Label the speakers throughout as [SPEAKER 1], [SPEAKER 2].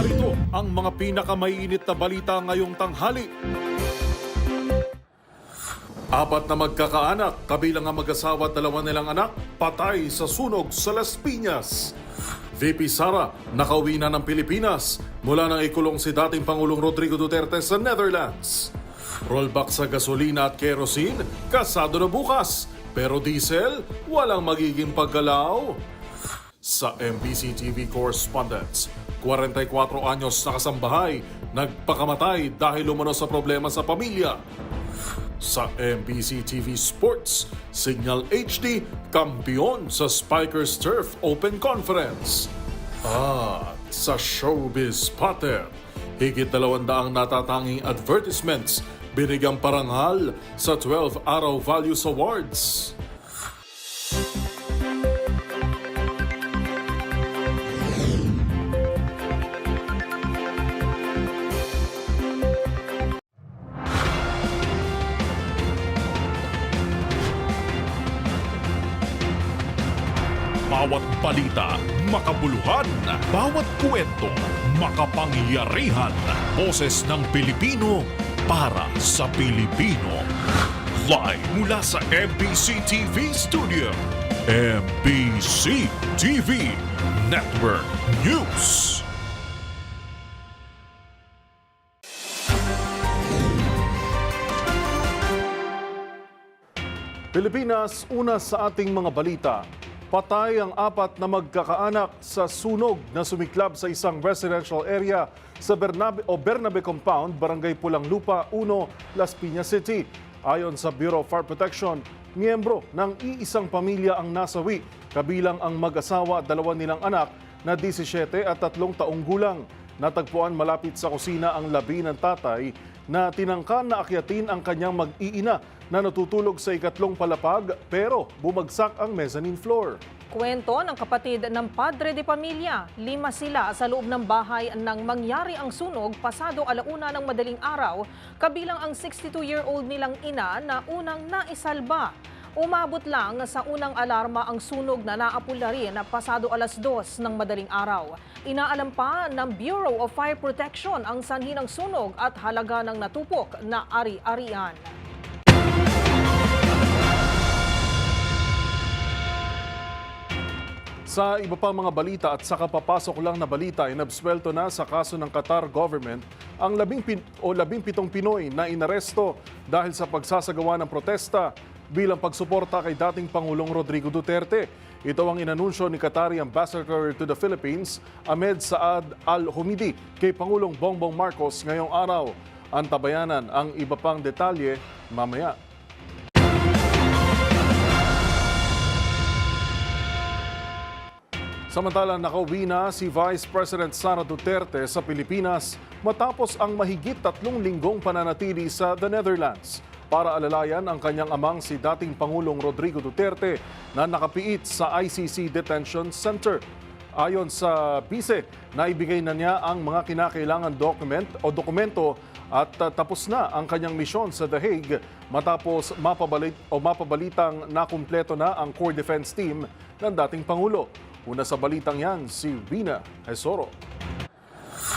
[SPEAKER 1] Narito ang mga pinakamainit na balita ngayong tanghali. Apat na magkakaanak, kabilang ang mag-asawa at dalawa nilang anak, patay sa sunog sa Las Piñas. VP Sara, nakauwi na ng Pilipinas mula nang ikulong si dating Pangulong Rodrigo Duterte sa Netherlands. Rollback sa gasolina at kerosene, kasado na bukas. Pero diesel, walang magiging paggalaw. Sa MBC TV correspondents, 44 anyos na kasambahay, nagpakamatay dahil umano sa problema sa pamilya. Sa MBC TV Sports, Signal HD, kampiyon sa Spikers Turf Open Conference. At sa Showbiz Pattern, higit 200 natatanging advertisements binigyang parangal sa 12 Araw Values Awards.
[SPEAKER 2] Bawat balita, makabuluhan. Bawat kwento, makapangyarihan. Boses ng Pilipino para sa Pilipino. Live mula sa MBC TV Studio. MBC TV Network News.
[SPEAKER 1] Pilipinas, una sa ating mga balita. Patay ang apat na magkakaanak sa sunog na sumiklab sa isang residential area sa Bernabe Compound, Barangay Pulang Lupa, 1, Las Piñas City. Ayon sa Bureau of Fire Protection, miyembro ng iisang pamilya ang nasawi, kabilang ang mag-asawa at dalawa nilang anak na 17 at 3 taong gulang. Natagpuan malapit sa kusina ang labi ng tatay na tinangkan na akyatin ang kanyang mag-iina na natutulog sa ikatlong palapag pero bumagsak ang mezzanine floor.
[SPEAKER 3] Kwento ng kapatid ng padre de pamilya, 5 sila sa loob ng bahay nang mangyari ang sunog pasado 1:00 ng madaling araw, kabilang ang 62-year-old nilang ina na unang naisalba. Umabot lang sa unang alarma ang sunog na naapula rin pasado 2:00 ng madaling araw. Inaalam pa ng Bureau of Fire Protection ang sanhi ng sunog at halaga ng natupok na ari-arian.
[SPEAKER 1] Sa iba pang mga balita at sa kapapasok lang na balita, inabswelto na sa kaso ng Qatar government ang 17 Pinoy na inaresto dahil sa pagsasagawa ng protesta bilang pagsuporta kay dating Pangulong Rodrigo Duterte. Ito ang inanunsyo ni Qatari Ambassador to the Philippines, Ahmed Saad Al-Humidi, kay Pangulong Bongbong Marcos ngayong araw. Antabayanan ang iba pang detalye mamaya. Samantala, nakauwi na si Vice President Sara Duterte sa Pilipinas matapos ang mahigit 3 linggong pananatili sa the Netherlands para alalayan ang kanyang amang si dating Pangulong Rodrigo Duterte na nakapiit sa ICC Detention Center. Ayon sa bise, naibigay na niya ang mga kinakailangan dokumento at tapos na ang kanyang misyon sa The Hague matapos mapabalitang nakumpleto na ang core defense team ng dating Pangulo. Una sa balitang yan, si Rina Hesoro.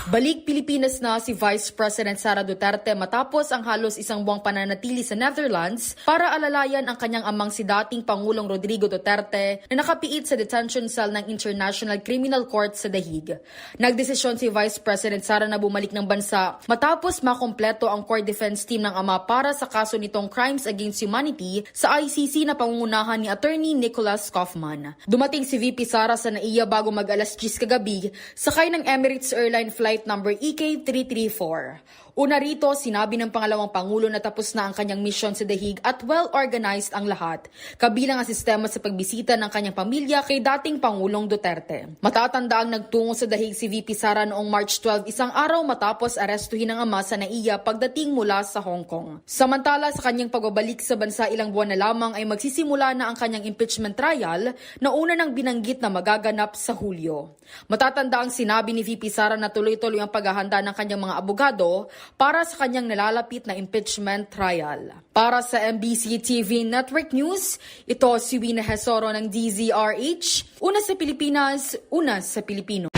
[SPEAKER 4] Balik Pilipinas na si Vice President Sara Duterte matapos ang halos 1 buwang pananatili sa Netherlands para alalayan ang kanyang amang si dating Pangulong Rodrigo Duterte na nakapiit sa detention cell ng International Criminal Court sa The Hague. Nagdesisyon si Vice President Sara na bumalik ng bansa matapos makompleto ang core defense team ng ama para sa kaso nitong Crimes Against Humanity sa ICC na pangungunahan ni Attorney Nicholas Kaufman. Dumating si VP Sara sa NAIA bago mag-10 kagabi, sakay ng Emirates Airline flight number EK334. Una rito, sinabi ng pangalawang Pangulo na tapos na ang kanyang misyon sa The Hague at well-organized ang lahat, kabilang ang sistema sa pagbisita ng kanyang pamilya kay dating Pangulong Duterte. Matatanda ang nagtungo sa The Hague si VP Sara noong March 12, isang araw matapos arestuhin ng ama sa NAIA pagdating mula sa Hong Kong. Samantala, sa kanyang pagbabalik sa bansa ilang buwan na lamang ay magsisimula na ang kanyang impeachment trial na una nang binanggit na magaganap sa Hulyo. Matatanda ang sinabi ni VP Sara na tuloy-tuloy ang paghahanda ng kanyang mga abogado para sa kanyang nalalapit na impeachment trial. Para sa MBC TV Network News, ito si Rina Hesoro ng DZRH. Una sa Pilipinas, una sa Pilipino.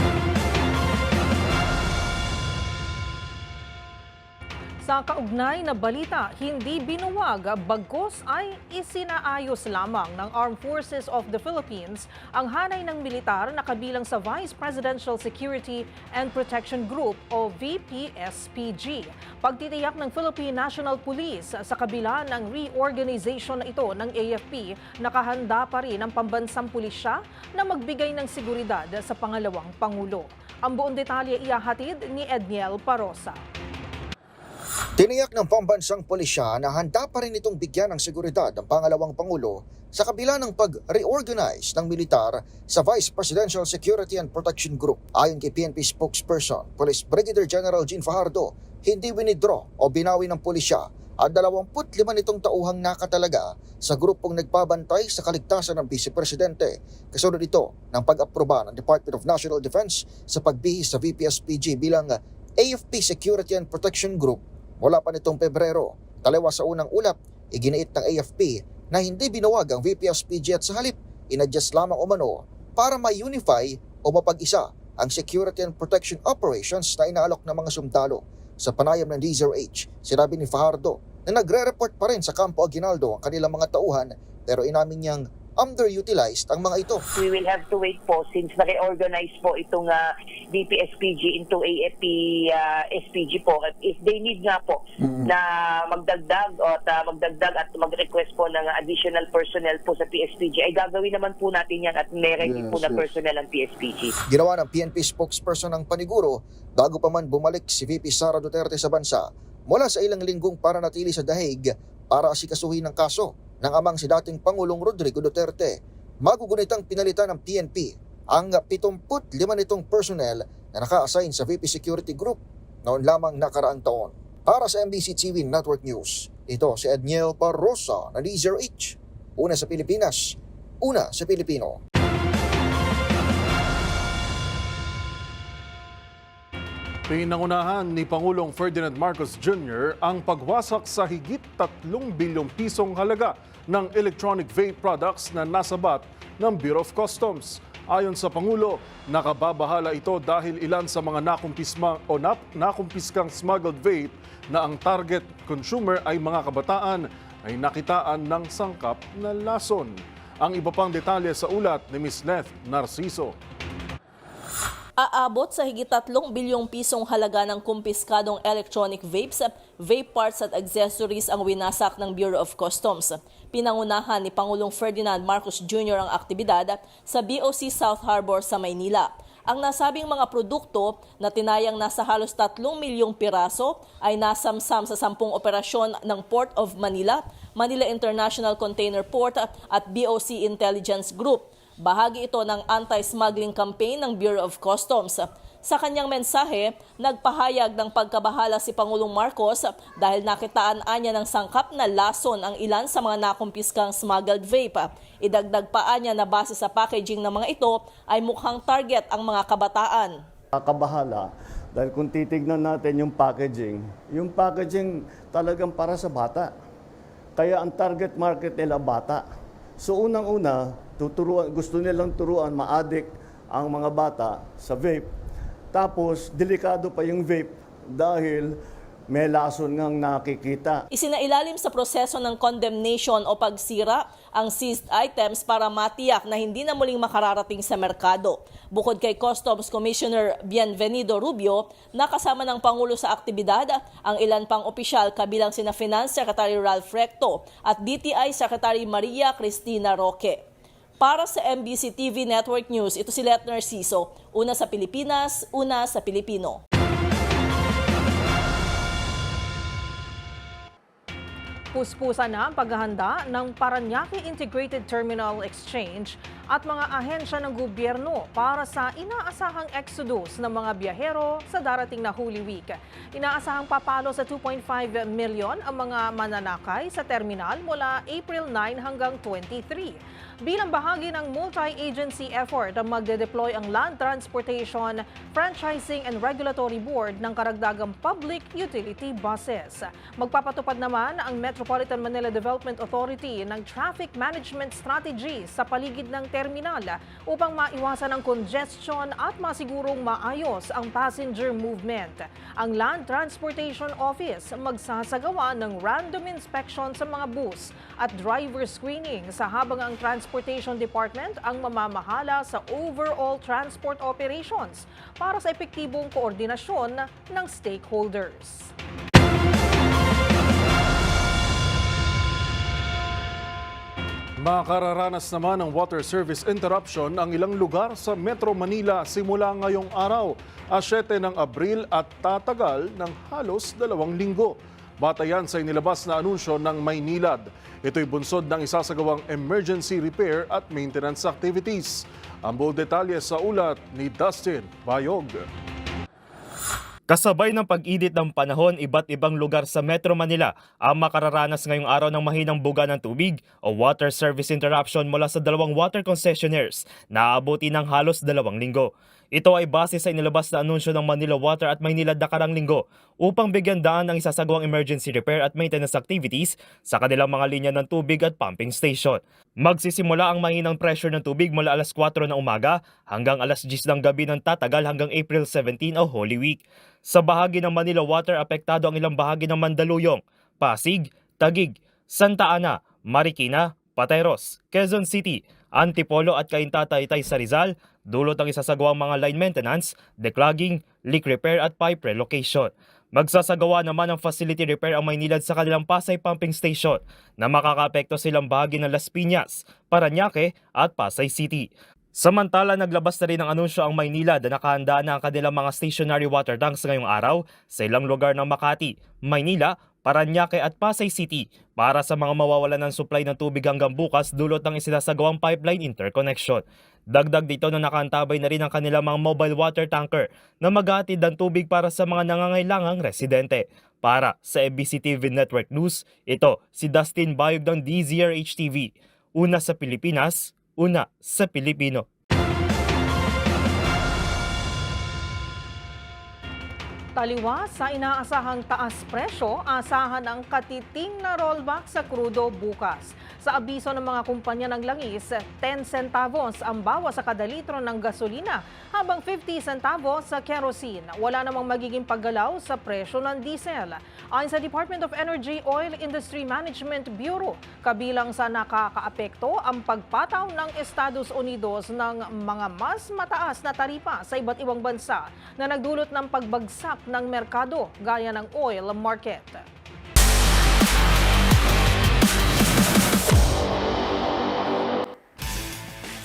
[SPEAKER 3] Sa kaugnay na balita, hindi binuwag bagkus ay isinaayos lamang ng Armed Forces of the Philippines ang hanay ng militar na kabilang sa Vice Presidential Security and Protection Group o VPSPG. Pagtitiyak ng Philippine National Police sa kabila ng reorganization na ito ng AFP, nakahanda pa rin ang pambansang pulisya na magbigay ng seguridad sa pangalawang Pangulo. Ang buong detalye ihahatid ni Edniel Parosa.
[SPEAKER 5] Tiniyak ng pambansang pulisya na handa pa rin itong bigyan ng seguridad ang pangalawang Pangulo sa kabila ng pag-reorganize ng militar sa Vice Presidential Security and Protection Group. Ayon kay PNP spokesperson, Police Brigadier General Jean Fajardo, hindi winidraw o binawi ng pulisya ang 25 nitong tauhang nakatalaga sa grupong nagbabantay sa kaligtasan ng Vice Presidente. Kasunod ito ng pag-aproba ng Department of National Defense sa pagbihis sa VPSPG bilang AFP Security and Protection Group. Mula pa nitong Pebrero, taliwas sa unang ulat, iginiit ng AFP na hindi binuwag ang VPSPG at sa halip, inadjust lamang umano para ma-unify o mapag-isa ang security and protection operations na inaalok ng mga sundalo. Sa panayam ng DZRH, sinabi ni Fajardo na nagre-report pa rin sa Campo Aguinaldo ang kanilang mga tauhan pero inamin niyang underutilized ang mga ito.
[SPEAKER 6] We will have to wait po since na-reorganize po itong DPSPG into AFP SPG po. If they need nga po na magdagdag at mag-request po ng additional personnel po sa PSPG, ay gagawin naman po natin yan at may ready po na personnel ang PSPG.
[SPEAKER 5] Ginawa ng PNP spokesperson ng paniguro bago pa man bumalik si VP Sara Duterte sa bansa mula sa ilang linggong para natili sa dahig para asikasuhin ng kaso ng amang si dating Pangulong Rodrigo Duterte. Magugunitang pinalitan ng PNP ang 75 nitong personnel na naka-assign sa VP Security Group noon lamang nakaraang taon. Para sa MBC TV Network News, ito si Edniel Parosa ng DZRH. Una sa Pilipinas, una sa Pilipino.
[SPEAKER 1] Pinangunahan ni Pangulong Ferdinand Marcos Jr. ang pagwasak sa higit 3 bilyong pisong halaga ng electronic vape products na nasabat ng Bureau of Customs. Ayon sa Pangulo, nakababahala ito dahil ilan sa mga nakumpiskang smuggled vape na ang target consumer ay mga kabataan ay nakitaan ng sangkap na lason. Ang iba pang detalye sa ulat ni Ms. Neth Narciso.
[SPEAKER 7] Aabot sa higit 3 bilyong pisong halaga ng kumpiskadong electronic vapes, vape parts at accessories ang winasak ng Bureau of Customs. Pinangunahan ni Pangulong Ferdinand Marcos Jr. ang aktibidad sa BOC South Harbor sa Maynila. Ang nasabing mga produkto na tinayang nasa halos 3 milyong piraso ay nasamsam sa 10 operasyon ng Port of Manila, Manila International Container Port at BOC Intelligence Group. Bahagi ito ng anti-smuggling campaign ng Bureau of Customs. Sa kanyang mensahe, nagpahayag ng pagkabahala si Pangulong Marcos dahil nakitaan niya ng sangkap na lason ang ilan sa mga nakumpiskang smuggled vape. Idagdag pa niya na base sa packaging ng mga ito ay mukhang target ang mga kabataan.
[SPEAKER 8] Kakabahala dahil kung titignan natin yung packaging talagang para sa bata. Kaya ang target market nila bata. So unang-una, gusto nilang turuan ma-addict ang mga bata sa vape. Tapos, delikado pa yung vape dahil may lason ngang nakikita.
[SPEAKER 7] Isinailalim sa proseso ng condemnation o pagsira ang seized items para matiyak na hindi na muling makararating sa merkado. Bukod kay Customs Commissioner Bienvenido Rubio, nakasama ng Pangulo sa aktibidad ang ilan pang opisyal kabilang sina Finance Secretary Ralph Recto at DTI Secretary Maria Cristina Roque. Para sa MBC TV Network News, ito si Let Narciso, una sa Pilipinas, una sa Pilipino.
[SPEAKER 3] Puspusa na ang paghahanda ng Parañaque Integrated Terminal Exchange at mga ahensya ng gobyerno para sa inaasahang exodus ng mga biyahero sa darating na Holy Week. Inaasahang papalo sa 2.5 million ang mga mananakay sa terminal mula April 9 hanggang 23. Bilang bahagi ng multi-agency effort ang magde-deploy ang Land Transportation, Franchising and Regulatory Board ng karagdagang public utility buses. Magpapatupad naman ang Metropolitan Manila Development Authority ng traffic management strategy sa paligid ng terminal upang maiwasan ang congestion at masigurong maayos ang passenger movement. Ang Land Transportation Office magsasagawa ng random inspection sa mga bus at driver screening sa habang ang Transportation Department ang mamamahala sa overall transport operations para sa epektibong koordinasyon ng stakeholders.
[SPEAKER 1] Makararanas naman ng water service interruption ang ilang lugar sa Metro Manila simula ngayong araw, 7 ng Abril at tatagal ng halos 2 linggo. Batayan sa inilabas na anunsyo ng Maynilad. Ito'y bunsod ng isasagawang emergency repair at maintenance activities. Ang buong detalye sa ulat ni Dustin Bayog.
[SPEAKER 9] Kasabay ng pag-init ng panahon, iba't ibang lugar sa Metro Manila ang makararanas ngayong araw ng mahinang buga ng tubig o water service interruption mula sa 2 water concessionaires na aabuti ng halos 2 linggo. Ito ay base sa inilabas na anunsyo ng Manila Water at Maynilad nakarang linggo upang bigyan daan ang isasagawang emergency repair at maintenance activities sa kanilang mga linya ng tubig at pumping station. Magsisimula ang mahinang pressure ng tubig mula alas 4 ng umaga hanggang alas 10 ng gabi ng tatagal hanggang April 17 o Holy Week. Sa bahagi ng Manila Water, apektado ang ilang bahagi ng Mandaluyong, Pasig, Taguig, Santa Ana, Marikina, Pateros, Quezon City, Antipolo at Cainta, Taytay sa Rizal, dulot ang isasagawang mga line maintenance, declogging, leak repair at pipe relocation. Magsasagawa naman ng facility repair ang Maynilad sa kanilang Pasay Pumping Station na makakaapekto silang bahagi ng Las Piñas, Parañaque at Pasay City. Samantala, naglabas na rin ng anunsyo ang Maynilad na nakahanda na ang kanilang mga stationary water tanks ngayong araw sa ilang lugar ng Makati, Maynila, Parañaque at Pasay City para sa mga mawawalan ng supply ng tubig hanggang bukas dulot ng isinasagawang pipeline interconnection. Dagdag dito na nakaantabay na rin ang kanilang mga mobile water tanker na maghahatid ng tubig para sa mga nangangailangang residente. Para sa MBC TV Network News, ito si Dustin Bayog ng DZRH TV. Una sa Pilipinas, una sa Pilipino.
[SPEAKER 3] Taliwas sa inaasahang taas presyo, asahan ang katiting na rollback sa krudo bukas. Sa abiso ng mga kumpanya ng langis, 10 centavos ang bawas sa kada litro ng gasolina, habang 50 centavos sa kerosene. Wala namang magiging paggalaw sa presyo ng diesel. Ayon sa Department of Energy Oil Industry Management Bureau, kabilang sa nakakaapekto ang pagpataw ng Estados Unidos ng mga mas mataas na taripa sa iba't ibang bansa na nagdulot ng pagbagsak ng merkado gaya ng oil market.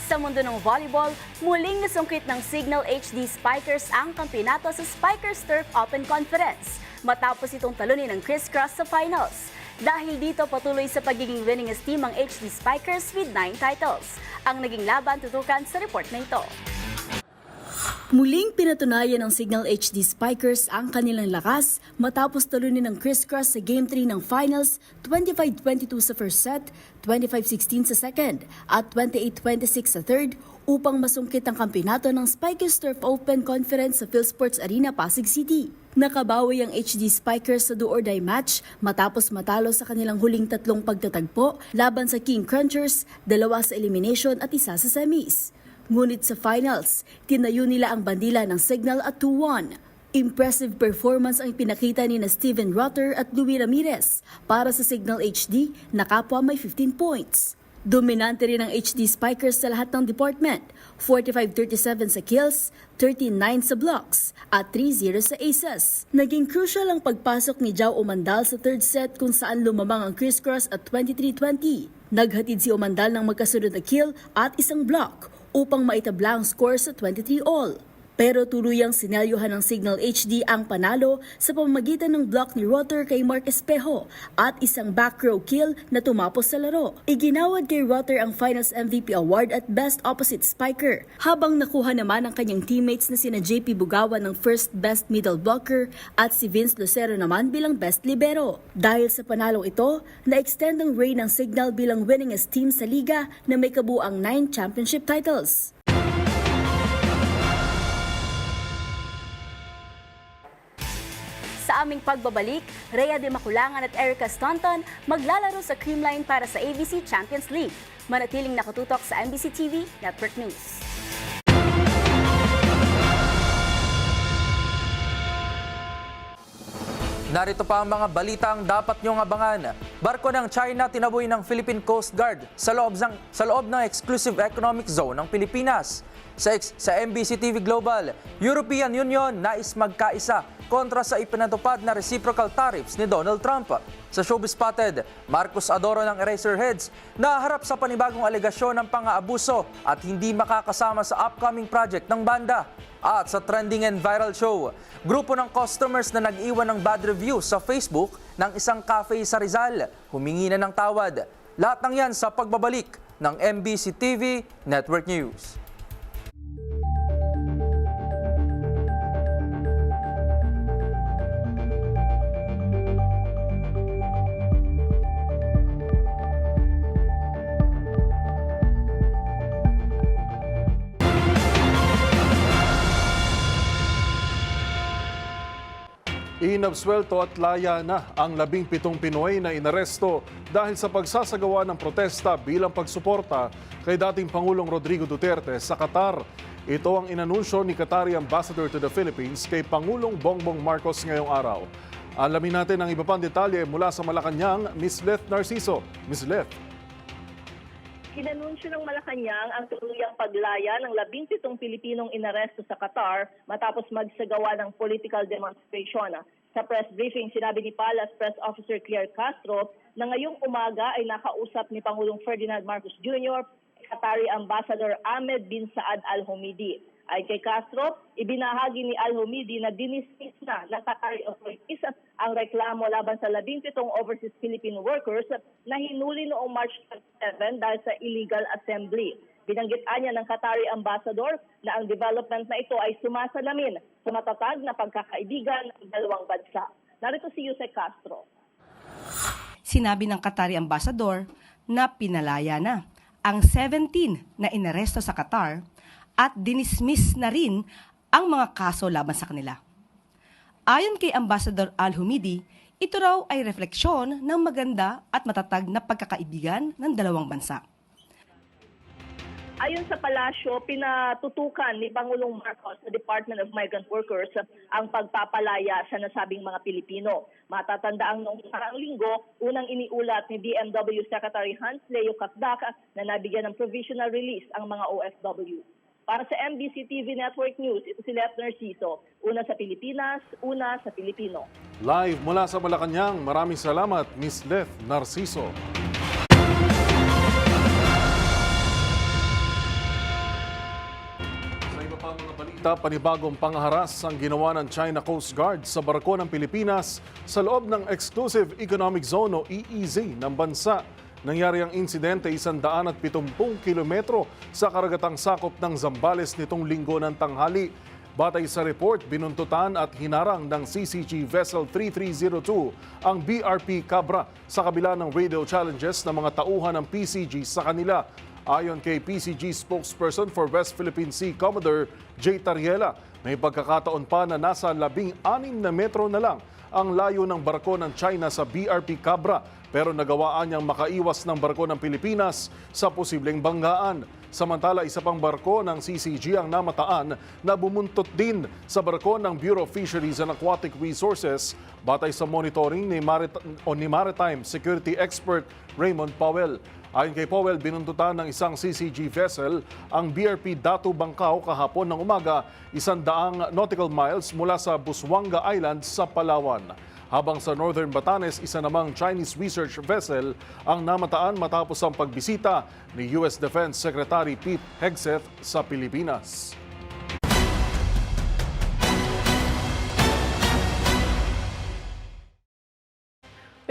[SPEAKER 10] Sa mundo ng volleyball, muling nasungkit ng Signal HD Spikers ang kampyonato sa Spikers Turf Open Conference matapos itong talunin ng crisscross sa finals. Dahil dito patuloy sa pagiging winningest team ang HD Spikers with 9 titles. Ang naging laban tutukan sa report na ito.
[SPEAKER 11] Muling pinatunayan ng Signal HD Spikers ang kanilang lakas matapos talunin ng crisscross sa Game 3 ng Finals, 25-22 sa first set, 25-16 sa second, at 28-26 sa third upang masungkit ang kampyonato ng Spikers Turf Open Conference sa PhilSports Arena, Pasig City. Nakabawi ang HD Spikers sa do-or-die match matapos matalo sa kanilang huling 3 pagtatagpo laban sa King Crunchers, 2 sa elimination at 1 sa semis. Ngunit sa finals, tinayo nila ang bandila ng Signal at 2-1. Impressive performance ang pinakita ni na Steven Rutter at Louie Ramirez para sa Signal HD na kapwa may 15 points. Dominante rin ang HD Spikers sa lahat ng department, 45-37 sa kills, 13-9 sa blocks, at 3-0 sa aces. Naging crucial ang pagpasok ni Jao Omandal sa third set kung saan lumamang ang crisscross at 23-20. Naghatid si Omandal ng magkasunod na kill at 1 block upang maitabla ang score sa 23 all. Pero tuluyang sinelyuhan ng Signal HD ang panalo sa pamamagitan ng block ni Rutter kay Mark Espejo at 1 back row kill na tumapos sa laro. Iginawad kay Rutter ang Finals MVP Award at Best Opposite Spiker, habang nakuha naman ang kanyang teammates na sina JP Bugawan ng First Best Middle Blocker at si Vince Lucero naman bilang Best Libero. Dahil sa panalong ito, na-extend ang reign ng Signal bilang winningest team sa liga na may kabuang 9 championship titles.
[SPEAKER 10] Sa Sa aming pagbabalik, Rhea de Maculangan at Erica Staunton maglalaro sa Creamline para sa ABC Champions League. Manatiling nakatutok sa MBC TV Network News.
[SPEAKER 12] Narito pa ang mga balitang dapat niyong abangan. Barko ng China tinaboy ng Philippine Coast Guard sa loob ng Exclusive Economic Zone ng Pilipinas. Sa MBC TV Global, European Union nais magkaisa kontra sa ipinatupad na reciprocal tariffs ni Donald Trump. Sa Showbiz Spotted, Marcos Adoro ng Eraserheads naharap sa panibagong alegasyon ng pang-aabuso at hindi makakasama sa upcoming project ng banda. At sa Trending and Viral Show, grupo ng customers na nag-iwan ng bad review sa Facebook ng isang cafe sa Rizal, humingi na ng tawad. Lahat ng yan sa pagbabalik ng MBC TV Network News.
[SPEAKER 1] Inabswelto at laya na ang 17 Pinoy na inaresto dahil sa pagsasagawa ng protesta bilang pagsuporta kay dating Pangulong Rodrigo Duterte sa Qatar. Ito ang inanunsyo ni Qatari Ambassador to the Philippines kay Pangulong Bongbong Marcos ngayong araw. Alamin natin ang iba pang detalye mula sa Malacanang, Ms. Leth Narciso. Ms. Leth.
[SPEAKER 7] Kinanunsyo ng Malacanang ang tuluyang paglaya ng 17 Pilipinong inaresto sa Qatar matapos magsagawa ng political demonstration. Sa press briefing, sinabi ni Palace Press Officer Claire Castro na ngayong umaga ay nakausap ni Pangulong Ferdinand Marcos Jr. Qatari Ambassador Ahmed bin Saad Al Humidi. Ay kay Castro, ibinahagi ni Al Humidi na dinismiss na ng Qatari authorities ang reklamo laban sa 17 overseas Philippine workers na hinuli noong March 27 dahil sa illegal assembly. Binanggitan niya ng Qatari Ambassador na ang development na ito ay sumasalamin sa matatag na pagkakaibigan ng dalawang bansa. Narito si Yusek Castro.
[SPEAKER 13] Sinabi ng Qatari Ambassador na pinalaya na ang 17 na inaresto sa Qatar at dinismiss na rin ang mga kaso laban sa kanila. Ayon kay Ambassador Al Humidi, ito raw ay refleksyon ng maganda at matatag na pagkakaibigan ng dalawang bansa.
[SPEAKER 7] Ayon sa palasyo, pinatutukan ni Pangulong Marcos sa Department of Migrant Workers ang pagpapalaya sa nasabing mga Pilipino. Matatandaang noong parang linggo, unang iniulat ni DMW Secretary Hans Leo Kakdak na nabigyan ng provisional release ang mga OFW. Para sa MBC TV Network News, ito si Leth Narciso. Una sa Pilipinas, una sa Pilipino.
[SPEAKER 1] Live mula sa Malacanang, maraming salamat, Ms. Leth Narciso. Sa iba pang mga balita, panibagong pangharas ang ginawa ng China Coast Guard sa barko ng Pilipinas sa loob ng Exclusive Economic Zone o EEZ ng bansa. Nangyari ang insidente 170 kilometro sa karagatang sakop ng Zambales nitong linggo ng tanghali. Batay sa report, binuntutan at hinarang ng CCG Vessel 3302 ang BRP Cabra sa kabila ng radio challenges ng mga tauhan ng PCG sa kanila. Ayon kay PCG spokesperson for West Philippine Sea Commodore J. Tariela, may pagkakataon pa na nasa 16 na metro na lang ang layo ng barko ng China sa BRP Cabra, pero nagawaan niyang makaiwas ng barko ng Pilipinas sa posibleng banggaan. Samantala, isa pang barko ng CCG ang namataan na bumuntot din sa barko ng Bureau of Fisheries and Aquatic Resources batay sa monitoring ni Maritime Security Expert Raymond Powell. Ayon kay Powell, binuntutan ng isang CCG vessel ang BRP Datu Bangkao kahapon ng umaga, 100 nautical miles mula sa Busuanga Island sa Palawan. Habang sa Northern Batanes, isa namang Chinese research vessel ang namataan matapos ang pagbisita ni US Defense Secretary Pete Hegseth sa Pilipinas.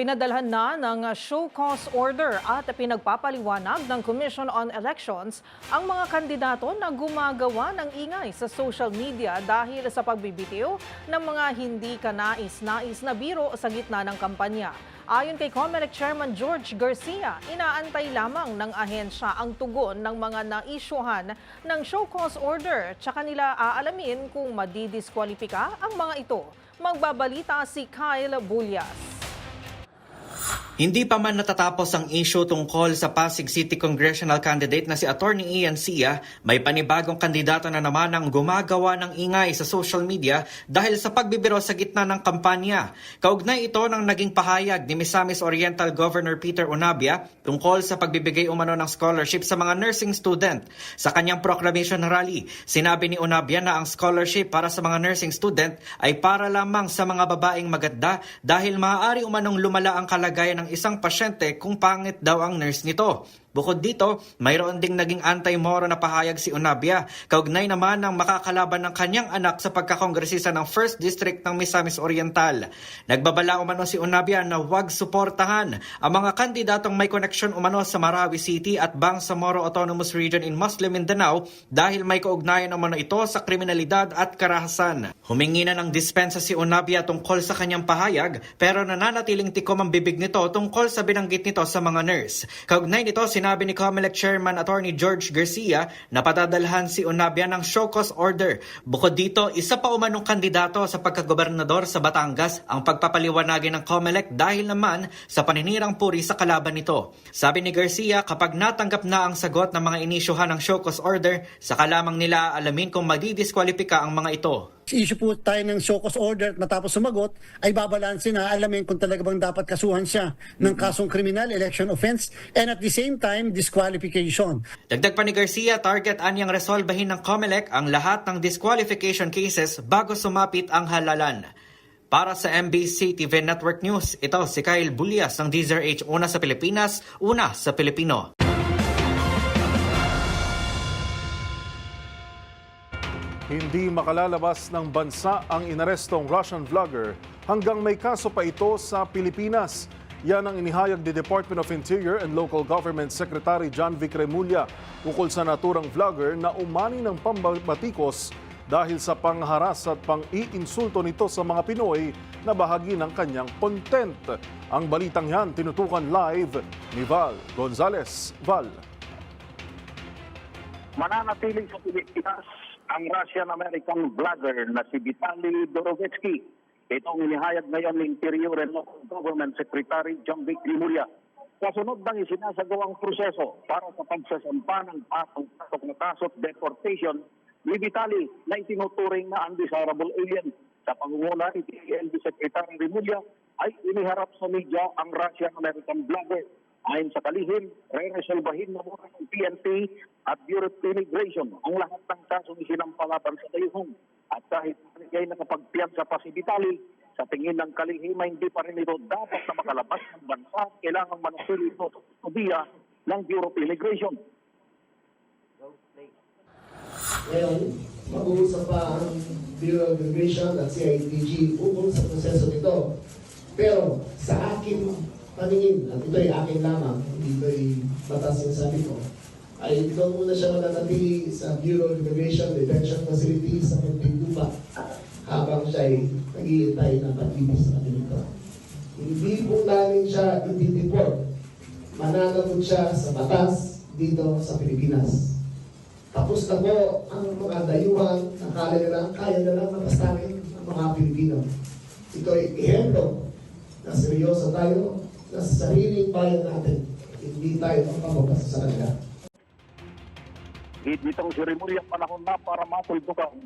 [SPEAKER 3] Pinadalhan na ng show cause order at pinagpapaliwanag ng Commission on Elections ang mga kandidato na gumagawa ng ingay sa social media dahil sa pagbibitiw ng mga hindi kanais-nais na biro sa gitna ng kampanya. Ayon kay COMELEC Chairman George Garcia, inaantay lamang ng ahensya ang tugon ng mga naisyuhan ng show cause order, tsaka nila aalamin kung madidiskwalipika ang mga ito. Magbabalita si Kyle Bullias.
[SPEAKER 14] Hindi pa man natatapos ang issue tungkol sa Pasig City Congressional candidate na si Atty. Ian Sia, may panibagong kandidato na naman ang gumagawa ng ingay sa social media dahil sa pagbibiro sa gitna ng kampanya. Kaugnay ito ng naging pahayag ni Misamis Oriental Governor Peter Onabia tungkol sa pagbibigay umano ng scholarship sa mga nursing student. Sa kanyang proclamation rally, sinabi ni Onabia na ang scholarship para sa mga nursing student ay para lamang sa mga babaeng maganda dahil maaari umanong lumala ang kalagayan ng isang pasyente kung pangit daw ang nurse nito. Bukod dito, mayroon ding naging anti-Moro na pahayag si Onabia, kaugnay naman ng makakalaban ng kanyang anak sa pagkakongresista ng 1st District ng Misamis Oriental. Nagbabala umano si Onabia na huwag suportahan ang mga kandidatong may koneksyon umano sa Marawi City at Bangsamoro Autonomous Region in Muslim Mindanao dahil may kaugnayan umano ito sa kriminalidad at karahasan. Humingi na ng dispensa si Onabia tungkol sa kanyang pahayag pero nananatiling tikom ang bibig nito tungkol sa binanggit nito sa mga nurse. Kaugnay nito, sinabi ni COMELEC Chairman Atty. George Garcia na patadalhan si Onabia ng show cause order. Bukod dito, isa pa umanong kandidato sa pagkagobernador sa Batangas ang pagpapaliwanagin ng COMELEC dahil naman sa paninirang puri sa kalaban nito. Sabi ni Garcia, kapag natanggap na ang sagot ng mga inisyuhan ng show cause order, saka lamang nila alamin kung madidiskwalipika ang mga ito.
[SPEAKER 15] Issue po tayo ng show cause order at matapos sumagot ay babalansin na alamin kung talaga bang dapat kasuhan siya ng kasong kriminal, election offense, and at the same time, disqualification.
[SPEAKER 14] Dagdag pa ni Garcia, target anyang resolbahin ng COMELEC ang lahat ng disqualification cases bago sumapit ang halalan. Para sa MBC TV Network News, ito si Kyle Bullias ng DZRH, una sa Pilipinas, una sa Pilipino.
[SPEAKER 1] Hindi makalalabas ng bansa ang inarestong Russian vlogger hanggang may kaso pa ito sa Pilipinas. Yan ang inihayag ni Department of Interior and Local Government Secretary John Vic Remulla ukol sa naturang vlogger na umani ng pambatikos dahil sa pangharas at pang-iinsulto nito sa mga Pinoy na bahagi ng kanyang content. Ang balitang yan tinutukan live ni Val Gonzalez. Val.
[SPEAKER 16] Mananatiling sa Pilipinas ang Russian-American vlogger na si Vitaly Dorovetsky. Itong inihayag ngayon ng Interior and Local Government Secretary John Vic Remulla. Kasunod ng isinasagawang proseso para sa pagsasampa ng patong na kaso deportation ni Vitaly na itinuturing na undesirable alien. Sa pangunguna ni PNP Secretary Remulla ay iniharap sa media ang Russian-American vlogger. Ayon sa kalihim, re-resolbahin na muna ng PNP at Bureau of Immigration ang lahat ng kasong isinampalaban sa dayuhong. At kahit ay nakapagpiyansa pa si Vitaly, sa tingin ng kalihim ay hindi pa rin ito dapat na makalabas ng bansa. Kailangan manatili ito sa kustudiya ng Bureau of Immigration.
[SPEAKER 17] Ngayon, mag-uusap pa ang Bureau of Immigration at CIDG ukol sa proseso nito. Pero sa akin paningin, at ito'y akin lamang, hindi ito'y batas yung sabi ko, ay doon muna siya mananatili sa Bureau of Immigration Detention Facility sa Muntinlupa habang siya'y nag-iintay ng paglibis sa kanila. Hindi po namin siya i-deport. Mananagot siya sa batas dito sa Pilipinas. Tapos na po ang mga dayuhan na kaya na lang mapastanin ang mga Pilipino. Ito'y ehemplo na seryoso tayo na sa sariling bayan natin, hindi tayo magpapabasa sa kanila.
[SPEAKER 16] Itong si Remulla panahon na para matuldukan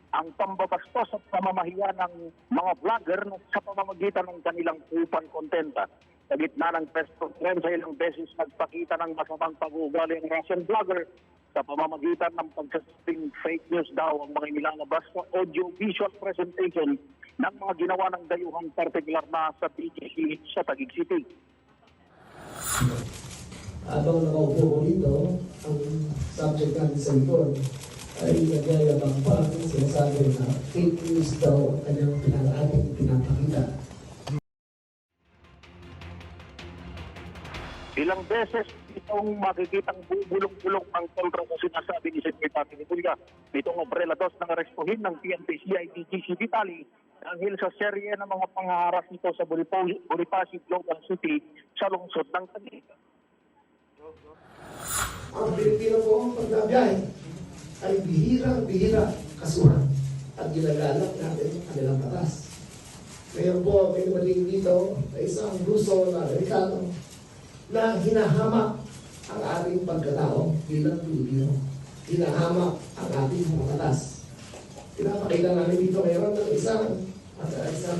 [SPEAKER 16] ang pambabastos at pamamahiya ng mga vlogger sa pamamagitan ng kanilang upang kontenta. Sa gitna ng press conference, ilang beses nagpakita ng masamang pag-uugali ng Russian vlogger sa pamamagitan ng pagsasabing fake news daw ang mga nilalabas sa audio-visual presentation ng mga ginawa ng dayuhang partikular na sa PGC sa Taguig City.
[SPEAKER 17] Habang nakaupo ko dito, ang subject natin sa likod ay nagyayabang pa ang sinasabi na fake news daw ang kanyang ating pinapakita.
[SPEAKER 16] Ilang beses itong makikitang bubulong-bulong ang kontra sa sinasabi ni Secretary Rimulya. Itong umbrella dos ng arestuhin ng PNP CIDG si Vitali dahil sa serye ng mga pangaharas nito sa Bonifacio Global City sa lungsod ng Taguig.
[SPEAKER 17] Ang Pilipino po ang pagdabiyahe ay bihirang-bihira kasuhan at ginagalak natin ang kanilang batas. Ngayon po, may dumating dito na isang gusto na Amerikano na hinahamak ang ating pagkatao bilang Pilipino. Hinahamak ang ating mga batas. Pinapakita namin dito ngayon ng isang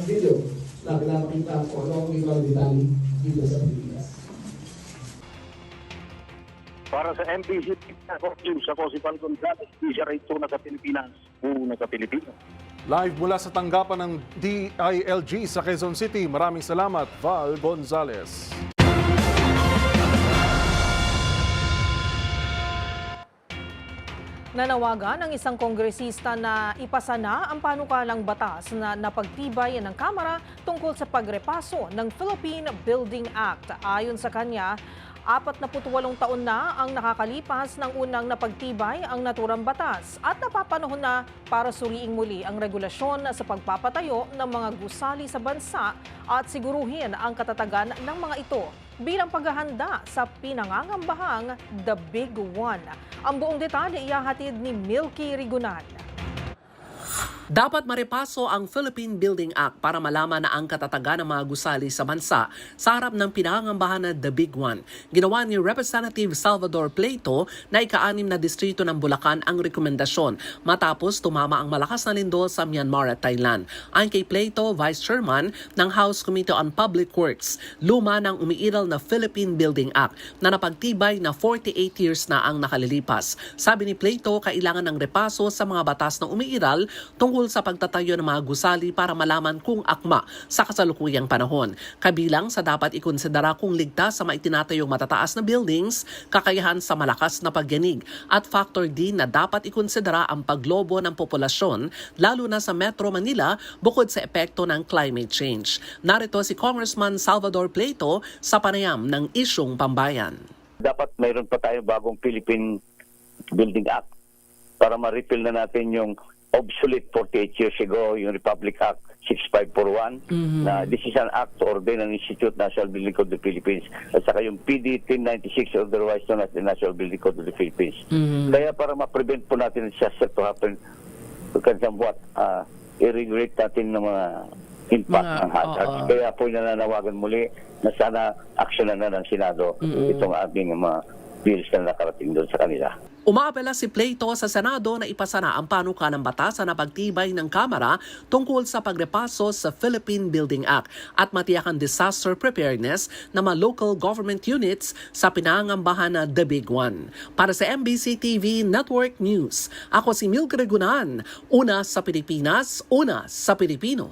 [SPEAKER 17] video na pinapakita kung ano ang ibang detalye dito sa Pilipinas.
[SPEAKER 16] Para sa MBC News, ako si Val Gonzales, PCRA 2 na sa Pilipinas, una sa Pilipino.
[SPEAKER 1] Live mula sa tanggapan ng DILG sa Quezon City. Maraming salamat, Val Gonzales.
[SPEAKER 3] Nanawagan ang isang kongresista na ipasa na ang panukalang batas na napagtibay ng Kamara tungkol sa pagrepaso ng Philippine Building Act. Ayon sa kanya, 48 taon na ang nakakalipas ng unang napagtibay ang naturang batas at napapanahon na para suriing muli ang regulasyon sa pagpapatayo ng mga gusali sa bansa at siguruhin ang katatagan ng mga ito bilang paghahanda sa pinangangambahang The Big One. Ang buong detalye ihahatid ni Milky Rigunan.
[SPEAKER 18] Dapat marepaso ang Philippine Building Act para malaman na ang katatagan ng mga gusali sa bansa sa harap ng pinangangambahan na The Big One. Ginawa ni Representative Salvador Pleito na ika-6 na distrito ng Bulacan ang rekomendasyon matapos tumama ang malakas na lindol sa Myanmar at Thailand. Ayon kay Pleito, Vice Chairman ng House Committee on Public Works, luma ng umiiral na Philippine Building Act na napagtibay na 48 years na ang nakalilipas. Sabi ni Pleito, kailangan ng repaso sa mga batas na umiiral tungkol sa pagtatayo ng mga gusali para malaman kung akma sa kasalukuyang panahon. Kabilang sa dapat ikonsidera kung ligtas sa maitinatayong matataas na buildings, kakayahan sa malakas na pagyanig, at factor din na dapat ikonsidera ang paglobo ng populasyon, lalo na sa Metro Manila bukod sa epekto ng climate change. Narito si Congressman Salvador Pleito sa panayam ng isyung pambayan.
[SPEAKER 19] Dapat mayroon pa tayo bagong Philippine Building Act para ma-repeal na natin yung obsolete 48 years ago, yung Republic Act 6541, na this is an act to ordain an Institute National Building Code of the Philippines, at saka yung PD 1096, otherwise known as the National Building Code of the Philippines. Kaya para ma-prevent po natin disaster to happen, somewhat, i-regulate natin ng mga impact ng hazards. Kaya po nananawagan muli na sana aksyonan na ng Senado itong ating mga bills na nakarating doon sa kanila.
[SPEAKER 18] Umaapela si Pleito sa Senado na ipasa na ang panukalang batas na napagtibay ng Kamara tungkol sa pagrepaso sa Philippine Building Act at matiyak ang disaster preparedness ng mga local government units sa pinangangambahan na The Big One. Para sa MBC TV Network News, ako si Milky Rigunan, una sa Pilipinas, una sa Pilipino.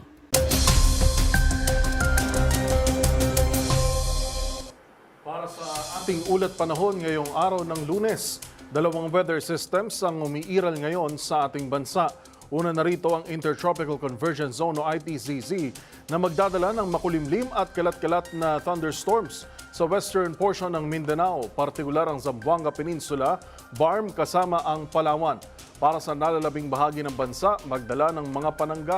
[SPEAKER 1] Para sa ating ulat panahon ngayong araw ng Lunes, dalawang weather systems ang umiiral ngayon sa ating bansa. Una na rito ang Intertropical Convergence Zone o ITCZ na magdadala ng makulimlim at kalat-kalat na thunderstorms sa western portion ng Mindanao, partikular ang Zamboanga Peninsula, BARM kasama ang Palawan. Para sa nalalabing bahagi ng bansa, magdala ng mga panangga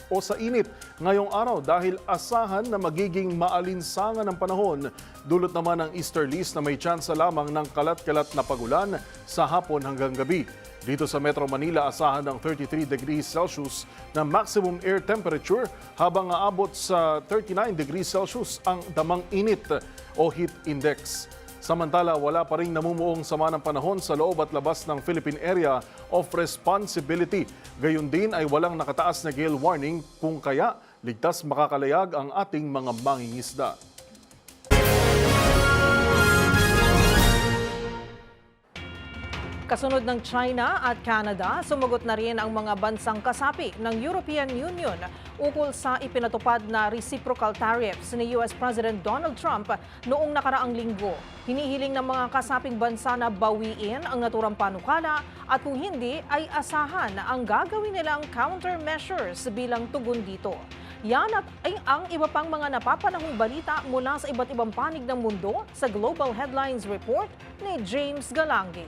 [SPEAKER 1] o sa init ngayong araw dahil asahan na magiging maalinsangan ng panahon. Dulot naman ng easterlies na may tsansa lamang ng kalat-kalat na pagulan sa hapon hanggang gabi. Dito sa Metro Manila, asahan ng 33 degrees Celsius na maximum air temperature habang aabot sa 39 degrees Celsius ang damang init o heat index. Samantala, wala pa rin namumuong sama ng panahon sa loob at labas ng Philippine Area of Responsibility. Gayon din ay walang nakataas na gale warning kung kaya ligtas makakalayag ang ating mga mangingisda.
[SPEAKER 3] Kasunod ng China at Canada, sumagot na rin ang mga bansang kasapi ng European Union ukol sa ipinatupad na reciprocal tariffs ni US President Donald Trump noong nakaraang linggo. Hinihiling ng mga kasaping bansa na bawiin ang naturang panukala at kung hindi ay asahan ang gagawin nilang countermeasures bilang tugon dito. Yan at ay ang iba pang mga napapanahong balita mula sa iba't ibang panig ng mundo sa Global Headlines Report ni James Galangi.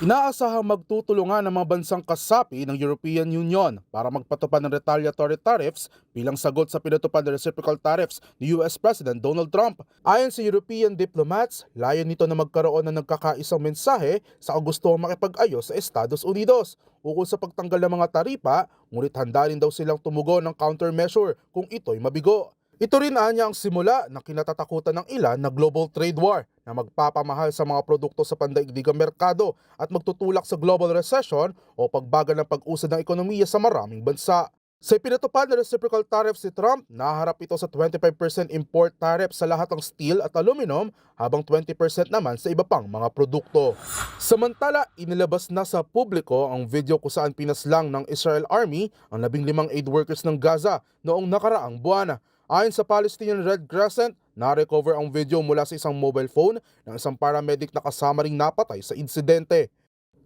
[SPEAKER 20] Inaasahang magtutulungan ang mga bansang kasapi ng European Union para magpatupad ng retaliatory tariffs bilang sagot sa pinatupad na reciprocal tariffs ni US President Donald Trump. Ayon sa European diplomats, layon nito na magkaroon ng nagkakaisang mensahe sa gustong makipag-ayos sa Estados Unidos ukol sa pagtanggal ng mga taripa, ngunit handa rin daw silang tumugon ng countermeasure kung ito'y mabigo. Ito rin anya ang simula ng kinatatakutan ng ilan na global trade war na magpapamahal sa mga produkto sa pandaigdigang merkado at magtutulak sa global recession o pagbagal ng pag-usad ng ekonomiya sa maraming bansa. Sa ipinatupad na reciprocal tariffs si Trump, naharap ito sa 25% import tariff sa lahat ng steel at aluminum habang 20% naman sa iba pang mga produkto. Samantala, inilabas na sa publiko ang video kung saan pinaslang ng Israel Army ang 15 aid workers ng Gaza noong nakaraang buwan. Ayon sa Palestinian Red Crescent, na-recover ang video mula sa isang mobile phone ng isang paramedic na kasama ring napatay sa insidente.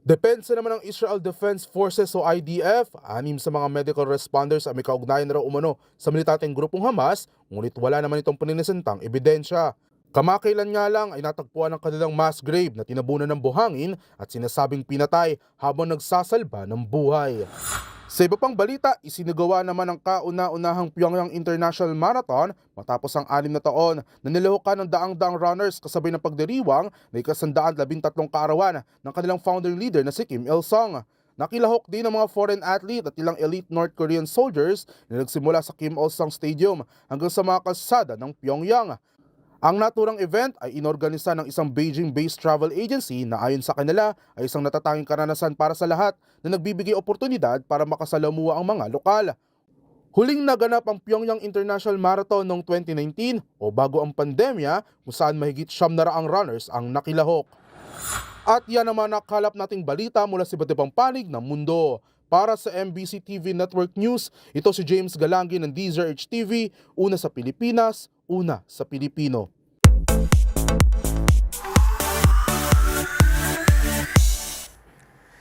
[SPEAKER 20] Depensa naman ng Israel Defense Forces o IDF, 6 sa mga medical responders ay may kaugnayan na raw umano sa militanteng grupong Hamas, ngunit wala naman itong paninisintang ebidensya. Kamakailan nga lang ay natagpuan ang kanilang mass grave na tinabunan ng buhangin at sinasabing pinatay habang nagsasalba ng buhay. Sa iba pang balita, isinagawa naman ang kauna-unahang Pyongyang International Marathon matapos ang 6 na taon na nilahukan ng daang-daang runners kasabay ng pagdiriwang na 113 kaarawan ng kanilang founder leader na si Kim Il-sung. Nakilahok din ang mga foreign athlete at ilang elite North Korean soldiers na nagsimula sa Kim Il-sung Stadium hanggang sa mga kalsada ng Pyongyang. Ang naturang event ay inorganisa ng isang Beijing-based travel agency na ayon sa kanila ay isang natatanging karanasan para sa lahat na nagbibigay oportunidad para makasalamuha ang mga lokal. Huling naganap ang Pyongyang International Marathon noong 2019 o bago ang pandemya kung saan mahigit 900 runners ang nakilahok. At yan naman nakalap nating balita mula sa iba't ibang panig ng mundo. Para sa MBC TV Network News, ito si James Galangi ng DZRH TV, una sa Pilipinas, una sa Pilipino.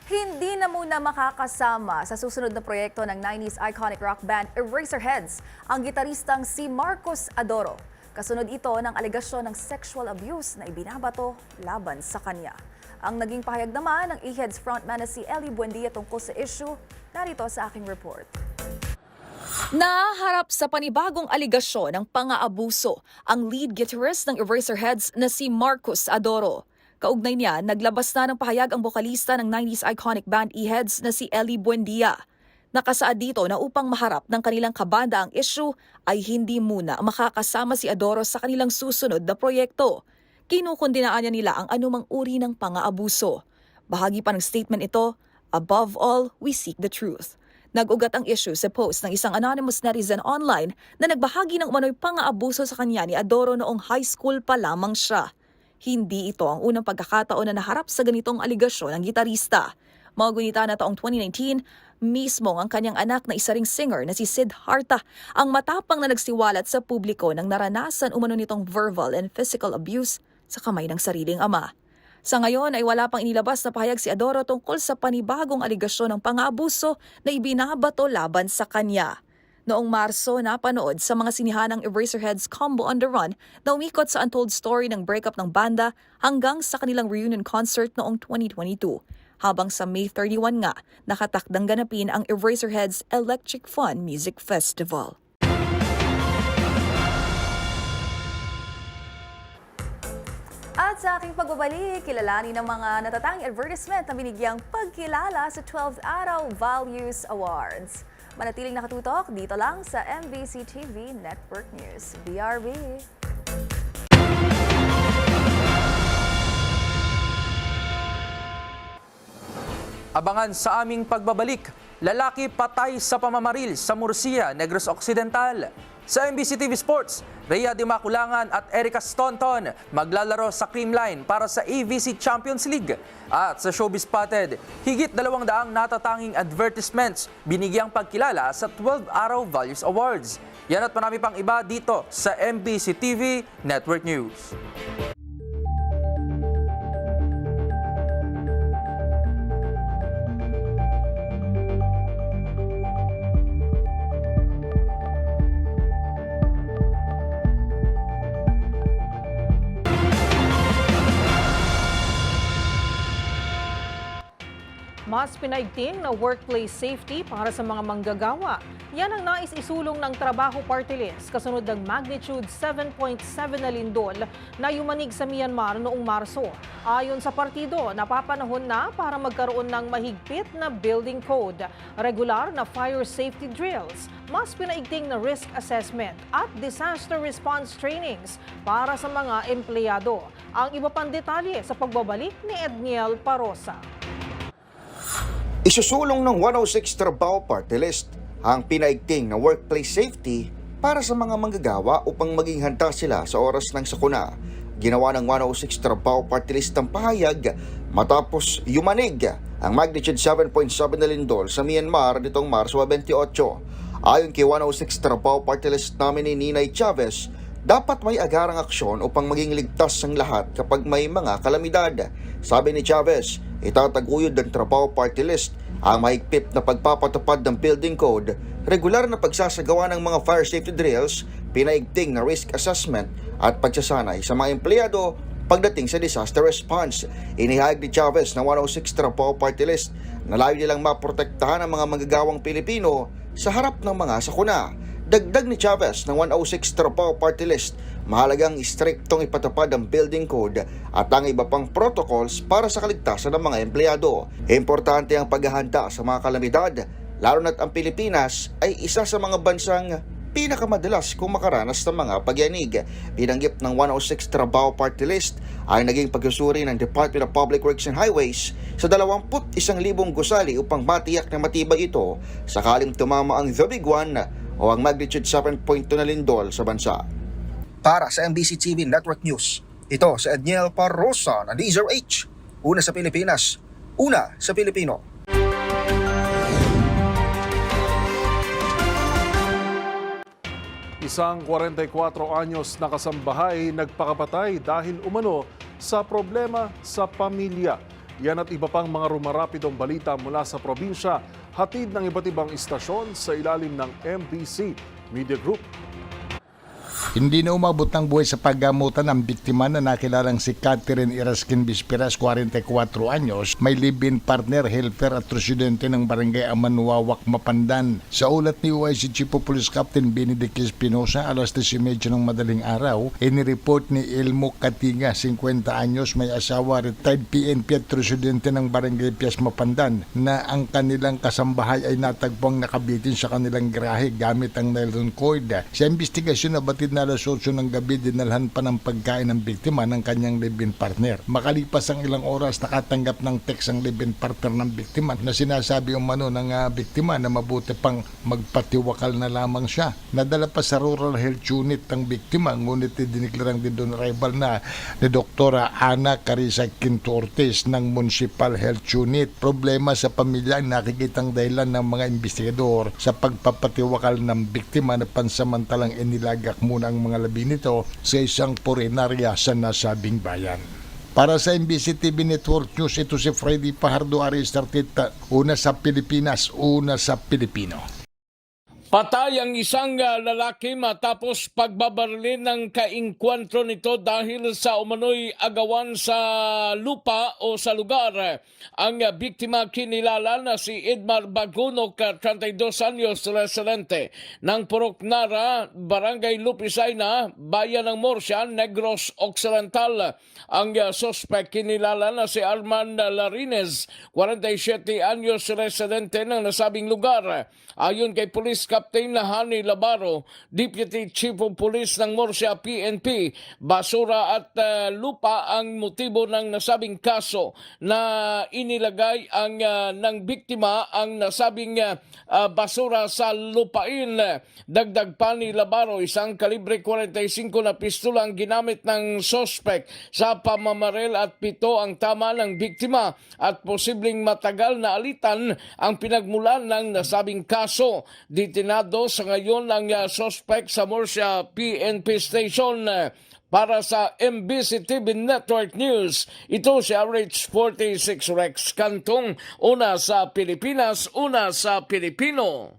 [SPEAKER 21] Hindi na muna makakasama sa susunod na proyekto ng 90s iconic rock band Eraserheads ang gitaristang si Marcos Adoro. Kasunod ito ng alegasyon ng sexual abuse na ibinabato laban sa kanya. Ang naging pahayag naman ng E-Heads frontman na si Ellie Buendia tungkol sa issue, narito sa aking report.
[SPEAKER 4] Naharap sa panibagong aligasyon ng pang-aabuso ang lead guitarist ng Eraserheads na si Marcos Adoro. Kaugnay niya, naglabas na ng pahayag ang bokalista ng 90s iconic band E-Heads na si Ellie Buendia. Nakasaad dito na upang maharap ng kanilang kabanda ang issue ay hindi muna makakasama si Adoro sa kanilang susunod na proyekto. Kinukundinaan nila ang anumang uri ng pang-aabuso. Bahagi pa ng statement ito, above all, we seek the truth. Nag-ugat ang issue sa post ng isang anonymous netizen online na nagbahagi ng umano'y pang-aabuso sa kanya ni Adoro noong high school pa lamang siya. Hindi ito ang unang pagkakataon na naharap sa ganitong aligasyon ng gitarista. Mga gunita na taong 2019, mismo ang kanyang anak na isa ring singer na si Siddhartha ang matapang na nagsiwalat sa publiko nang naranasan umano nitong verbal and physical abuse sa kamay ng sariling ama. Sa ngayon ay wala pang inilabas na pahayag si Adoro tungkol sa panibagong aligasyon ng pang-aabuso na ibinabato laban sa kanya. Noong Marso, napanood sa mga sinihan ng Eraserheads Combo on the Run na umikot sa untold story ng breakup ng banda hanggang sa kanilang reunion concert noong 2022. Habang sa May 31 nga, nakatakdang ganapin ang Eraserheads Electric Fun Music Festival.
[SPEAKER 21] At sa aking pagbabalik, kilalanin ng mga natatanging advertisement na binigyang pagkilala sa 12th Araw Values Awards. Manatiling nakatutok dito lang sa MBC TV Network News. BRB!
[SPEAKER 12] Abangan sa aming pagbabalik, lalaki patay sa pamamaril sa Murcia, Negros Occidental. Sa MBC TV Sports, Rhea Di Maculangan at Erica Staunton maglalaro sa Creamline para sa AVC Champions League. At sa Showbiz Spotted, higit 200 natatanging advertisements binigyang pagkilala sa 12 Araw Values Awards. Yan at marami pang iba dito sa MBC TV Network News.
[SPEAKER 3] Mas pinaigting na workplace safety para sa mga manggagawa. Yan ang nais isulong ng Trabaho Party List kasunod ng magnitude 7.7 na lindol na yumanig sa Myanmar noong Marso. Ayon sa partido, napapanahon na para magkaroon ng mahigpit na building code, regular na fire safety drills, mas pinaigting na risk assessment at disaster response trainings para sa mga empleyado. Ang iba pang detalye sa pagbabalik ni Edniel Parosa.
[SPEAKER 5] Isusulong ng 106 Trabaho Party List ang pinaigting na workplace safety para sa mga manggagawa upang maging handa sila sa oras ng sakuna. Ginawa ng 106 Trabaho Party List ang pahayag matapos yumanig ang magnitude 7.7 na lindol sa Myanmar nitong Marso 28. Ayon kay 106 Trabaho Party List nominee Ninay Chavez, dapat may agarang aksyon upang maging ligtas ang lahat kapag may mga kalamidad. Sabi ni Chavez, itataguyod ng Trabaho Party List ang mahigpit na pagpapatupad ng building code, regular na pagsasagawa ng mga fire safety drills, pinaigting na risk assessment at pagsasanay sa mga empleyado pagdating sa disaster response. Inihayag ni Chavez na 106 Trabaho Party List na layo nilang maprotektahan ang mga manggagawang Pilipino sa harap ng mga sakuna. Dagdag ni Chavez ng 106 Trabaho Party List, mahalagang istriktong ipatupad ang building code at ang iba pang protocols para sa kaligtasan ng mga empleyado. Importante ang paghahanda sa mga kalamidad, lalo na't ang Pilipinas ay isa sa mga bansang pinakamadalas kung makaranas ng mga pagyanig. Binanggit ng 106 Trabaho Party List ay naging pagsusuri ng Department of Public Works and Highways sa 21,000 gusali upang matiyak na matibay ito sakaling tumama ang The Big One o ang magnitude 7.2 na lindol sa bansa. Para sa MBC TV Network News, ito si Edniel Parosa ng DZRH. Una sa Pilipinas, una sa Pilipino.
[SPEAKER 1] Isang 44 anyos na kasambahay nagpakapatay dahil umano sa problema sa pamilya. Yan at iba pang mga rumarapidong balita mula sa probinsya, hatid ng iba't ibang istasyon sa ilalim ng MBC Media Group.
[SPEAKER 2] Hindi na umabot ng buhay sa paggamutan ang biktima na nakilalang si Catherine Iraskin Bisperas, 44 anyos, may live-in partner, helper at residente ng barangay Amanuawak, Mapandan. Sa ulat ni OIC Chief of Police Captain Benedict Espinosa, alas 10:30 ng madaling araw, inireport ni Elmo Katinga, 50 anyos, may asawa, retired PNP at residente ng barangay Pias, Mapandan, na ang kanilang kasambahay ay natagpuang nakabitin sa kanilang garahe gamit ang nylon cord. Sa investigasyon, nabatid na alas 8 ng gabi, dinalhan pa ng pagkain ng biktima ng kanyang live-in partner. Makalipas ang ilang oras, nakatanggap ng text ang live-in partner ng biktima na sinasabi umano ng biktima na mabuti pang magpatiwakal na lamang siya. Nadala pa sa Rural Health Unit ang biktima, ngunit diniklarang din doon arrival na ni Dr. Ana Carissa Quinto Ortiz ng Municipal Health Unit. Problema sa pamilya ang nakikitang dahilan ng mga investigador sa pagpapatiwakal ng biktima na pansamantalang inilagak muna ang mga labi nito sa isang purinarya sa nasabing bayan. Para sa MBC TV Network News, ito si Freddy Pajardo, Aris Arteta, una sa Pilipinas, una sa Pilipino.
[SPEAKER 22] Patay ang isang lalaki matapos pagbabarilin ng kainkwentro nito dahil sa umano'y agawan sa lupa o sa lugar. Ang biktima kinilala na si Edmar Bagunok, 32 anyos, residente ng Puroknara, Barangay Lupisaina, Bayan ng Morsia, Negros Occidental. Ang suspect kinilala na si Arman Larines, 47 anyos, residente ng nasabing lugar. Ayon kay Police Captain Hani Labaro, Deputy Chief of Police ng Morsia PNP, basura at lupa ang motibo ng nasabing kaso na inilagay ng biktima ang nasabing basura sa lupain. Dagdag pa ni Labaro, isang kalibre 45 na pistola ang ginamit ng suspect sa pamamaril at 7 ang tama ng biktima at posibleng matagal na alitan ang pinagmulan ng nasabing kaso. Detinado sa ngayon ang suspect sa Morsia PNP Station. Para sa MBC TV Network News, ito si RH46 Rex Cantong, una sa Pilipinas, una sa Pilipino.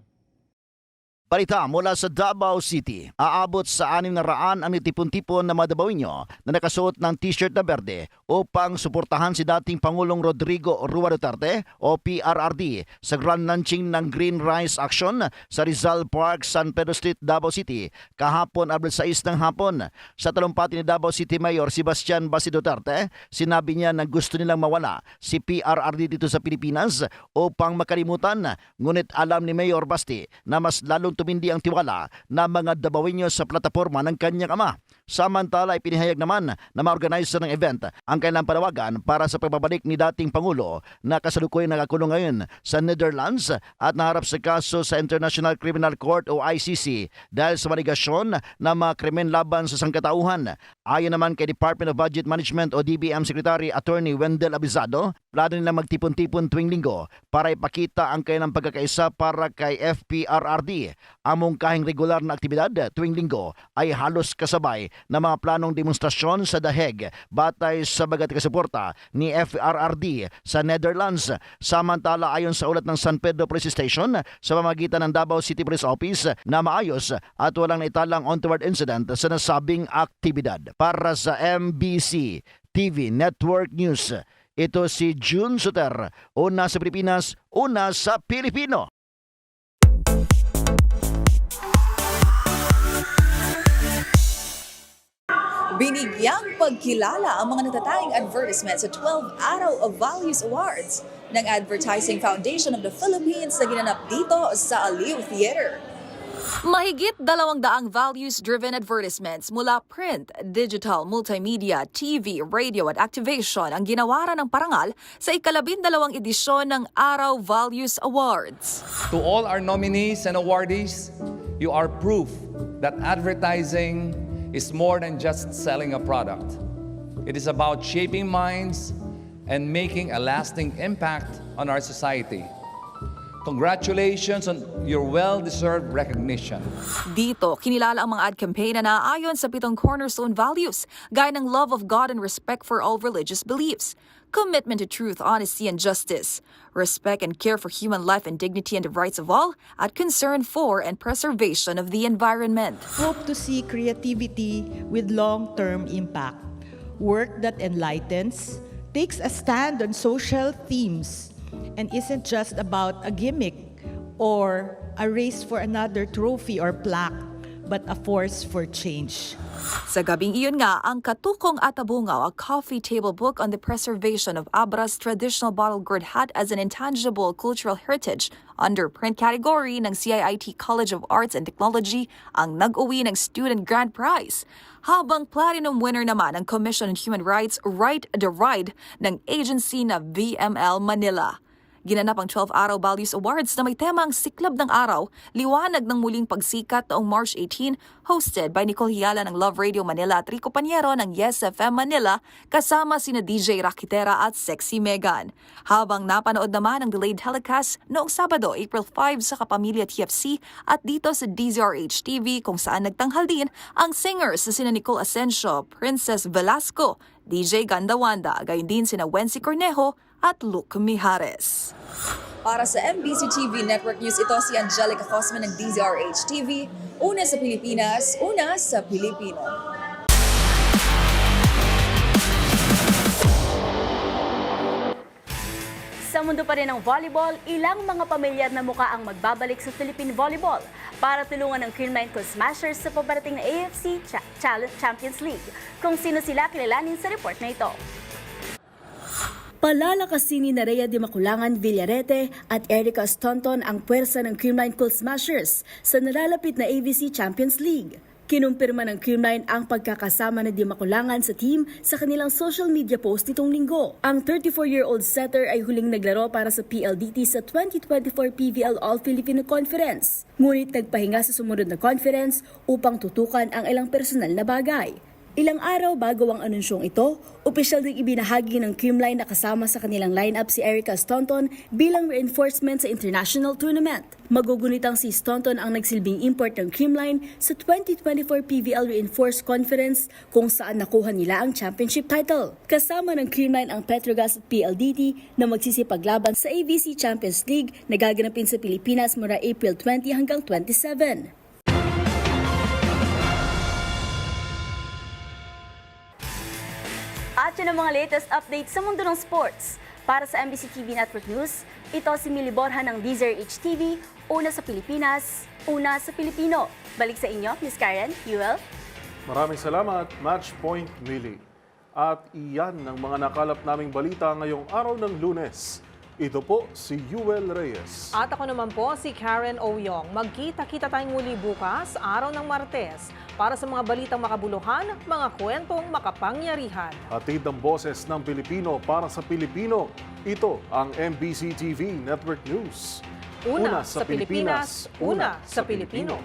[SPEAKER 6] Balita mula sa Davao City. Aabot sa 600 ang nitipon-tipon na mga Davaoenyo na nakasuot ng t-shirt na berde upang suportahan si dating Pangulong Rodrigo Rua Duterte o PRRD sa grand launching ng Green Rise Action sa Rizal Park, San Pedro Street, Davao City kahapon Abril 6 ng hapon. Sa talumpati ni Davao City Mayor Sebastian Basi Duterte, sinabi niya na gusto nilang mawala si PRRD dito sa Pilipinas upang makalimutan. Ngunit alam ni Mayor Basti na mas lalong tumindi ang tiwala ng mga Davaoenyo sa plataporma ng kanyang ama. Samantala, ipinahayag naman na ma-organizer ng event ang kailang panawagan para sa pagbabalik ni dating Pangulo na kasalukuyang nakakulong ngayon sa Netherlands at naharap sa kaso sa International Criminal Court o ICC dahil sa maligasyon ng mga krimen laban sa sangkatauhan. Ayon naman kay Department of Budget Management o DBM Secretary Attorney Wendell Abizado, plano nila magtipon-tipon tuwing linggo para ipakita ang kanilang pagkakaisa para kay FPRRD. Ang mungkahing regular na aktibidad tuwing linggo ay halos kasabay ng mga planong demonstrasyon sa The Hague batay sa bagat kasuporta ni FPRRD sa Netherlands. Samantala, ayon sa ulat ng San Pedro Police Station sa pamamagitan ng Davao City Police Office na maayos at walang naitalang untoward incident sa nasabing aktibidad. Para sa MBC TV Network News, ito si June Suter, una sa Pilipinas, una sa Pilipino.
[SPEAKER 21] Binigyang pagkilala ang mga natatanging advertisement sa 12 Araw of Values Awards ng Advertising Foundation of the Philippines na ginanap dito sa Aliw Theater. Mahigit 200 values-driven advertisements mula print, digital, multimedia, TV, radio at activation ang ginawaran ng parangal sa ika-12 edisyon ng Araw Values Awards.
[SPEAKER 8] To all our nominees and awardees, you are proof that advertising is more than just selling a product. It is about shaping minds and making a lasting impact on our society. Congratulations on your well-deserved recognition.
[SPEAKER 21] Dito, kinilala ang mga ad campaign na naayon sa 7 cornerstone values, gaya ng love of God and respect for all religious beliefs, commitment to truth, honesty, and justice, respect and care for human life and dignity and the rights of all, at concern for and preservation of the environment.
[SPEAKER 23] Hope to see creativity with long-term impact, work that enlightens, takes a stand on social themes, and isn't just about a gimmick or a race for another trophy or plaque, but a force for change.
[SPEAKER 21] Sa gabing iyon nga, ang Katukong Atabungaw, a coffee table book on the preservation of Abra's traditional bottle gourd hat as an intangible cultural heritage under print category ng CIIT College of Arts and Technology ang nag-uwi ng Student Grand Prize. Habang platinum winner naman ang Commission on Human Rights Right the Ride ng agency na VML Manila. Ginanap ang 12 Araw Values Awards na may temang Siklab ng Araw, Liwanag ng Muling Pagsikat noong March 18, hosted by Nicole Hiala ng Love Radio Manila at Rico Paniero ng Yes FM Manila, kasama sina DJ Rakitera at Sexy Megan. Habang napanood naman ang delayed telecast noong Sabado, April 5 sa Kapamilya TFC at dito sa DZRH TV kung saan nagtanghal din ang singers na sina Nicole Asensio, Princess Velasco, DJ Gandawanda, gayon din sina Wency Cornejo at Luke Mijares. Para sa MBC TV Network News, ito si Angelica Cosman ng DZRH TV, una sa Pilipinas, una sa Pilipino.
[SPEAKER 10] Sa mundo pa rin ng volleyball, ilang mga pamilyar na muka ang magbabalik sa Philippine Volleyball para tulungan ng Cream 9 Smashers sa pabarating na AFC Champions League. Kung sino sila, kilalanin sa report na ito.
[SPEAKER 11] Palalakasin ni Nerea de Maculangan Villarete at Erica Stonton ang puwersa ng Cream 9 Smashers sa nalalapit na AVC Champions League. Kinumpirma ng Cream 9 ang pagkakasama na Di Maculangan sa team sa kanilang social media post nitong linggo. Ang 34-year-old setter ay huling naglaro para sa PLDT sa 2024 PVL All-Filipino Conference. Ngunit nagpahinga sa sumunod na conference upang tutukan ang ilang personal na bagay. Ilang araw bago ang anunsyong ito, opisyal ding ibinahagi ng Creamline na kasama sa kanilang lineup si Erica Staunton bilang reinforcement sa international tournament. Magugunitang si Staunton ang nagsilbing import ng Creamline sa 2024 PVL Reinforced Conference kung saan nakuha nila ang championship title. Kasama ng Creamline ang Petrogas at PLDT na magsisipaglaban sa ABC Champions League na gaganapin sa Pilipinas mula April 20 hanggang 27.
[SPEAKER 10] At yun ang mga latest updates sa mundo ng sports. Para sa MBC TV Network News, ito si Mili Borja ng DZRH TV, una sa Pilipinas, una sa Pilipino. Balik sa inyo, Miss Karen, Yuel.
[SPEAKER 1] Maraming salamat, Match Point Mili. At iyan ang mga nakalap naming balita ngayong araw ng Lunes. Ito po si Yuel Reyes.
[SPEAKER 3] At ako naman po si Karen Oyong. Magkita-kita tayong muli bukas, araw ng Martes, para sa mga balitang makabuluhan, mga kwentong makapangyarihan.
[SPEAKER 1] Hatid ng boses ng Pilipino para sa Pilipino. Ito ang MBC TV Network News.
[SPEAKER 3] Una sa Pilipinas, una sa Pilipino.